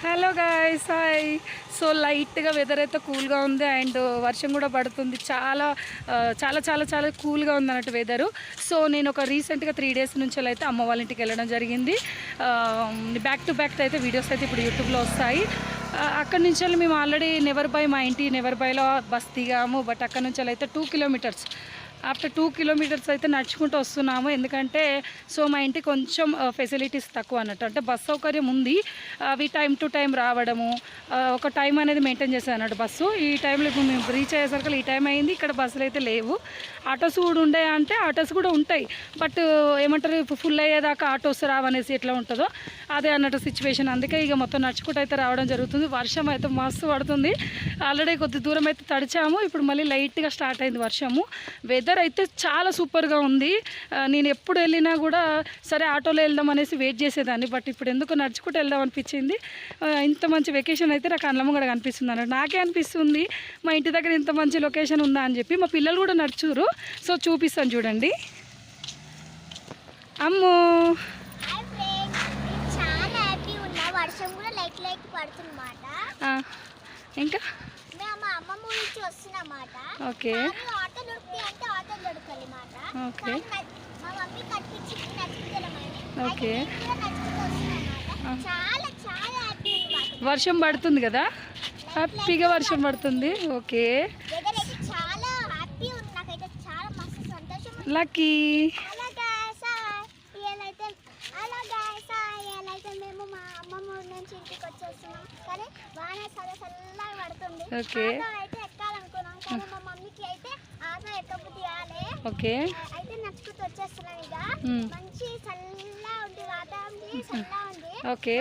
Hello guys, hi. So లైట్గా weather అయితే కూల్గా ఉంది అండ్ వర్షం కూడా పడుతుంది. చాలా చాలా చాలా చాలా కూల్గా ఉంది అన్నట్టు వెదరు. సో నేను ఒక రీసెంట్గా 3 days నుంచి అయితే అమ్మ వాళ్ళ ఇంటికి వెళ్ళడం జరిగింది. బ్యాక్ టు బ్యాక్ అయితే వీడియోస్ అయితే ఇప్పుడు యూట్యూబ్లో వస్తాయి. అక్కడి నుంచి మేము ఆల్రెడీ మా ఇంటి నెవర్బైలో బస్ దిగాము. బట్ అక్కడ నుంచి అయితే 2 kilometers. ఆఫ్టర్ 2 kilometers అయితే నడుచుకుంటూ వస్తున్నాము. ఎందుకంటే సో మా ఇంటికి కొంచెం ఫెసిలిటీస్ తక్కువ అన్నట్టు, అంటే బస్ సౌకర్యం ఉంది. అవి టైం టు టైం రావడము, ఒక టైం అనేది మెయింటైన్ చేస్తాను అన్నట్టు బస్సు. ఈ టైంలో ఇప్పుడు మేము రీచ్ అయ్యేసరికి ఈ టైం అయింది. ఇక్కడ బస్సులు అయితే లేవు. ఆటోస్ కూడా ఉండే అంటే ఆటోస్ కూడా ఉంటాయి, బట్ ఏమంటారు ఫుల్ అయ్యేదాకా ఆటోస్ రావనేసి ఎట్లా ఉంటుందో అదే అన్నట్టు సిచ్యువేషన్. అందుకే ఇక మొత్తం నడుచుకుంటూ అయితే రావడం జరుగుతుంది. వర్షం అయితే మస్తు పడుతుంది. ఆల్రెడీ కొద్ది దూరం అయితే తడిచాము, ఇప్పుడు మళ్ళీ లైట్గా స్టార్ట్ అయింది వర్షము. వెదర్ అయితే చాలా సూపర్గా ఉంది. నేను ఎప్పుడు వెళ్ళినా కూడా సరే ఆటోలో వెళ్దాం అనేసి వెయిట్ చేసేదాన్ని, బట్ ఇప్పుడు ఎందుకు నడుచుకుంటూ వెళ్దాం అనిపించింది. ఇంత మంచి వెకేషన్ అయితే నాకు అన్నమ్మగడ కనిపిస్తుంది అన్నట్టు. నాకే అనిపిస్తుంది మా ఇంటి దగ్గర ఇంత మంచి లొకేషన్ ఉందా అని చెప్పి. మా పిల్లలు కూడా నడుచురు. సో చూపిస్తాను చూడండి. అమ్మో ఇంకా ఓకే ఓకే ఓకే. వర్షం పడుతుంది కదా, హ్యాపీగా వర్షం పడుతుంది. Okay lucky. Okay okay okay.